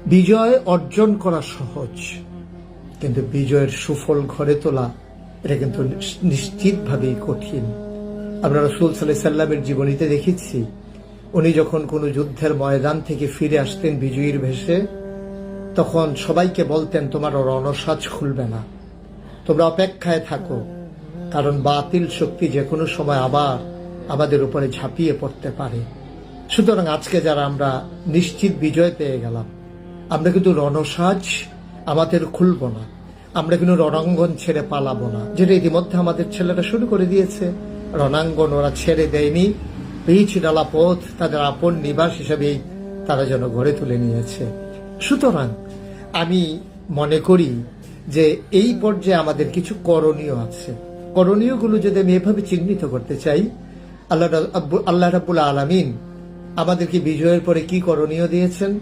বিজয় অর্জন করা সহজ, কিন্তু বিজয়ের সুফল ঘরে তোলা এটা কিন্তু নিশ্চিতভাবেই কঠিন। আমরা রাসূল সাল্লাল্লাহু আলাইহি সাল্লামের জীবনীতে দেখেছি, উনি যখন কোনো যুদ্ধের ময়দান থেকে ফিরে আসতেন বিজয়ীর ভেষে, তখন সবাইকে বলতেন, তোমার রণসাজ খুলবে না, তোমরা অপেক্ষায় থাকো, কারণ বাতিল শক্তি যে কোনো সময় আবার আমাদের উপরে ঝাঁপিয়ে পড়তে পারে। সুতরাং আজকে যারা আমরা নিশ্চিত বিজয় পেয়ে গেলাম, আমরা কিন্তু রণসাজ আমাদের খুলব না, আমরা কিন্তু রণাঙ্গন ছেড়ে পালাবো না, যেটা ইতিমধ্যে আমাদের ছেলেরা শুরু করে দিয়েছে। রণাঙ্গন ওরা ছেড়ে দেয়নি, পিচ ডালা পথ তাদের আপন নিবাস হিসেবেই তারা যেন গড়ে তুলে নিয়েছে। সুতরাং আমি মনে করি যে এই পর্যায়ে আমাদের কিছু করণীয় আছে। করণীয়গুলো যদি আমি এভাবে চিহ্নিত করতে চাই, আল্লাহ রাব্বুল আলামিন আমাদেরকে বিজয়ের পরে কি করণীয় দিয়েছেন।